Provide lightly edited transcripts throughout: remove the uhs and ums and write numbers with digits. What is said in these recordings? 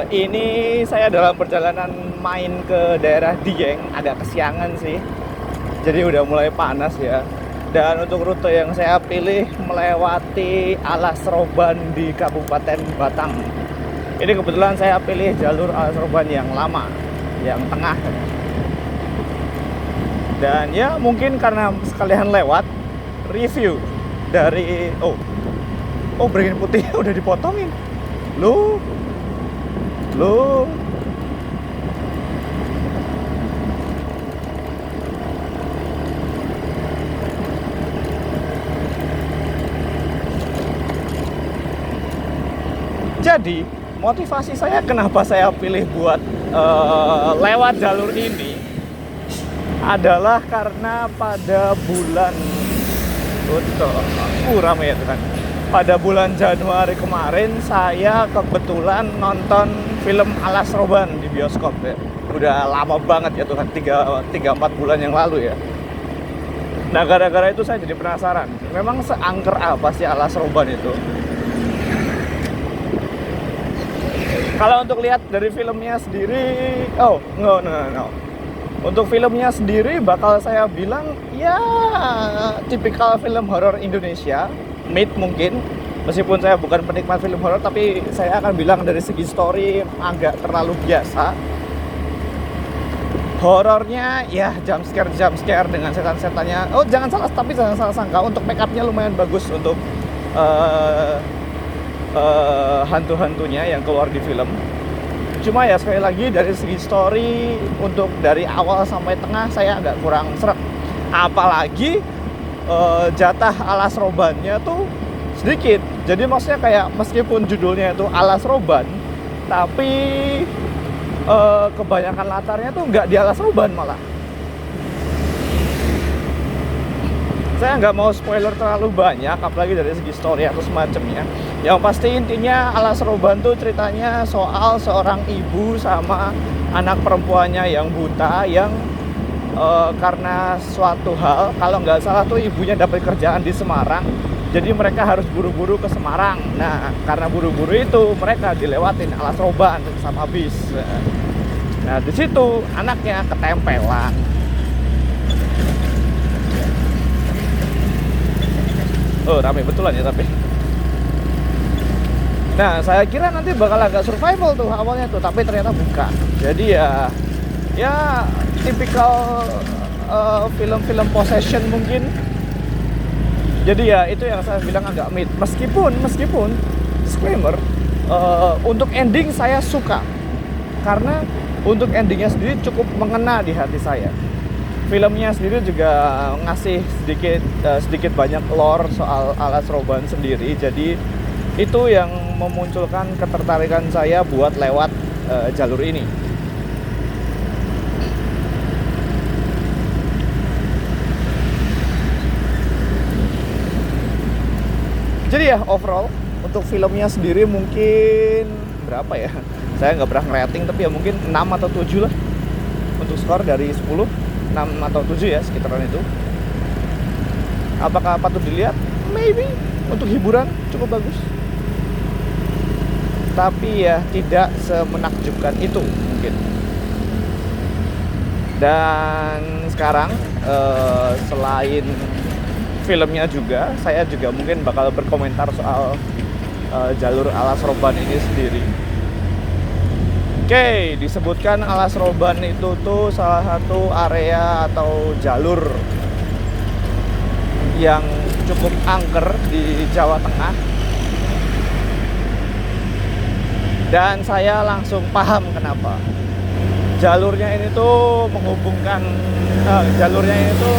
Ini saya dalam perjalanan main ke daerah Dieng, agak kesiangan sih. Jadi udah mulai panas ya. Dan untuk rute yang saya pilih melewati Alas Roban di Kabupaten Batang. Ini kebetulan saya pilih jalur Alas Roban yang lama, yang tengah. Dan ya mungkin karena sekalian lewat review dari bergin putih udah dipotongin. Lu jadi motivasi saya kenapa saya pilih buat lewat jalur ini adalah karena pada bulan ramai ya kan. Pada bulan Januari kemarin saya kebetulan nonton film Alas Roban di bioskop ya. Udah lama banget ya Tuhan, 3-4 bulan yang lalu ya. Nah gara-gara itu saya jadi penasaran, memang seangker apa sih Alas Roban itu? Kalau untuk lihat dari filmnya sendiri, no. Untuk filmnya sendiri bakal saya bilang ya tipikal film horor Indonesia, mid mungkin. Meskipun saya bukan penikmat film horor, tapi saya akan bilang dari segi story agak terlalu biasa. Horornya ya jump scare dengan setan-setannya. Jangan salah sangka, untuk make upnya lumayan bagus untuk hantu-hantunya yang keluar di film. Cuma ya sekali lagi dari segi story untuk dari awal sampai tengah saya agak kurang sreg. Apalagi jatah Alas Robannya tuh sedikit. Jadi maksudnya kayak meskipun judulnya itu Alas Roban, tapi kebanyakan latarnya tuh nggak di Alas Roban malah. Saya nggak mau spoiler terlalu banyak, apalagi dari segi story atau semacamnya. Yang pasti intinya Alas Roban tuh ceritanya soal seorang ibu sama anak perempuannya yang buta, yang karena suatu hal, kalau nggak salah tuh ibunya dapat kerjaan di Semarang, jadi mereka harus buru-buru ke Semarang. Nah karena buru-buru itu mereka dilewatin Alas Roban sama bis. Nah di situ anaknya ketempelan. Ramai betulan ya tapi. Nah saya kira nanti bakal agak survival tuh awalnya tuh, tapi ternyata bukan. Jadi ya tipikal film-film possession mungkin. Jadi ya itu yang saya bilang agak mid. Meskipun disclaimer, untuk ending saya suka, karena untuk endingnya sendiri cukup mengena di hati saya. Filmnya sendiri juga ngasih sedikit banyak lore soal Alas Roban sendiri. Jadi itu yang memunculkan ketertarikan saya buat lewat jalur ini. Jadi ya overall untuk filmnya sendiri mungkin berapa ya? Saya nggak pernah ngerating, tapi ya mungkin 6 atau 7 lah untuk skor dari 10. 6 atau 7 ya, sekitaran itu. Apakah patut dilihat? Maybe. Untuk hiburan cukup bagus, tapi ya tidak semenakjubkan itu mungkin. Dan sekarang selain filmnya juga, saya juga mungkin bakal berkomentar soal jalur Alas Roban ini sendiri. Oke, disebutkan Alas Roban itu tuh salah satu area atau jalur yang cukup angker di Jawa Tengah. Dan saya langsung paham kenapa. Jalurnya ini tuh menghubungkan, jalurnya itu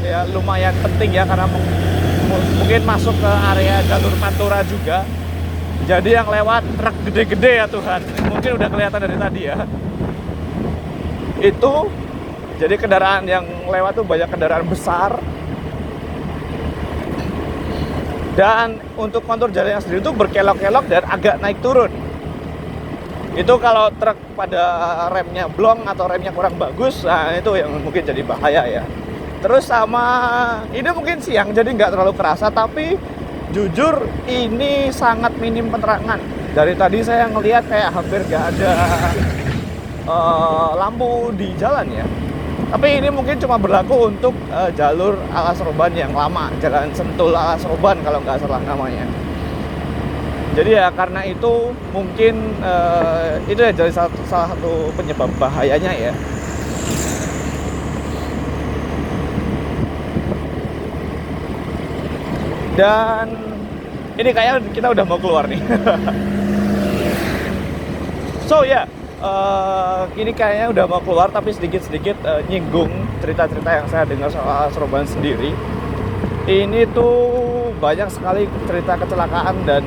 ya lumayan penting ya, karena mungkin masuk ke area jalur Pantura juga. Jadi yang lewat truk gede-gede ya Tuhan, mungkin udah kelihatan dari tadi ya. Itu jadi kendaraan yang lewat tuh banyak kendaraan besar. Dan untuk kontur jalannya sendiri tuh berkelok-kelok dan agak naik turun. Itu kalau truk pada remnya blong atau remnya kurang bagus, nah itu yang mungkin jadi bahaya ya. Terus sama ini mungkin siang jadi nggak terlalu kerasa, tapi jujur ini sangat minim penerangan. Dari tadi saya ngelihat kayak hampir gak ada lampu di jalan ya. Tapi ini mungkin cuma berlaku untuk jalur Alas Roban yang lama, Jalan Sentul Alas Roban kalau nggak salah namanya. Jadi ya karena itu mungkin itu ya jadi salah satu penyebab bahayanya ya. Dan ini kayaknya kita udah mau keluar nih. So ya, ini kayaknya udah mau keluar, tapi sedikit-sedikit nyinggung cerita-cerita yang saya dengar soal Seroban sendiri. Ini tuh banyak sekali cerita kecelakaan dan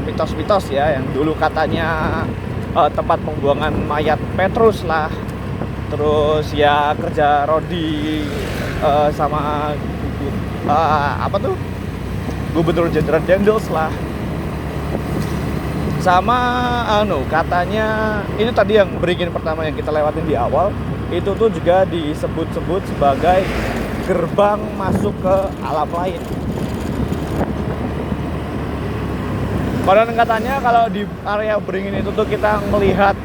mitos-mitos ya, yang dulu katanya tempat pembuangan mayat Petrus lah, terus ya kerja Rodi sama apa tuh Gubernur Jenderal Dendels lah, sama katanya itu tadi yang beringin pertama yang kita lewatin di awal itu tuh juga disebut-sebut sebagai gerbang masuk ke alam lain. Konon katanya kalau di area beringin itu tuh kita melihat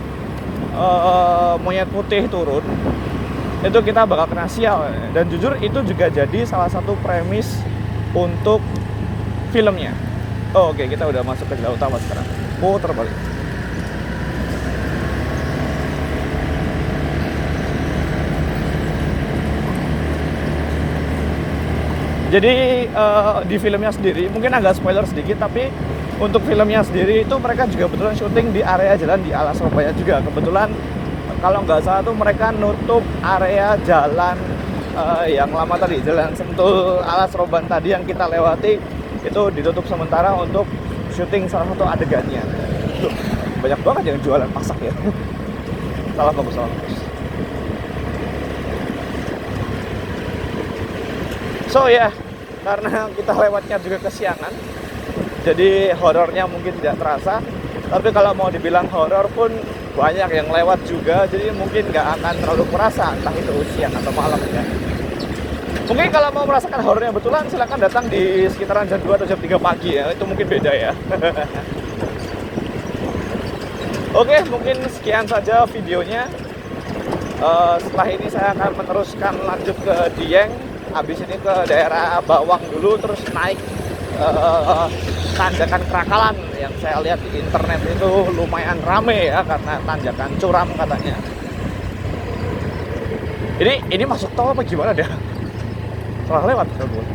monyet putih turun, itu kita bakal kena sial. Dan jujur itu juga jadi salah satu premis untuk filmnya. Oke, kita udah masuk ke jalan utama sekarang. Putar balik. Jadi di filmnya sendiri mungkin agak spoiler sedikit, tapi untuk filmnya sendiri itu mereka juga betulan syuting di area jalan di Alas Roban juga. Kebetulan kalau nggak salah tuh mereka nutup area jalan yang lama tadi, Jalan Sentul Alas Roban tadi yang kita lewati, itu ditutup sementara untuk syuting salah satu adegannya. Loh, banyak banget yang jualan pasak ya. Salah bagus. So ya, karena kita lewatnya juga kesiangan, jadi horornya mungkin tidak terasa. Tapi kalau mau dibilang horor pun banyak yang lewat juga, jadi mungkin nggak akan terlalu kerasa, entah itu siang atau malam ya. Mungkin kalau mau merasakan horornya betulan, silakan datang di sekitaran jam 2 atau jam 3 pagi ya, itu mungkin beda ya. Oke, mungkin sekian saja videonya. Setelah ini saya akan meneruskan lanjut ke Dieng, habis ini ke daerah Bawang dulu, terus naik tanjakan Krakalan yang saya lihat di internet itu lumayan rame ya, karena tanjakan curam katanya. Ini masuk tol apa gimana deh? Salah lewat kalau gue.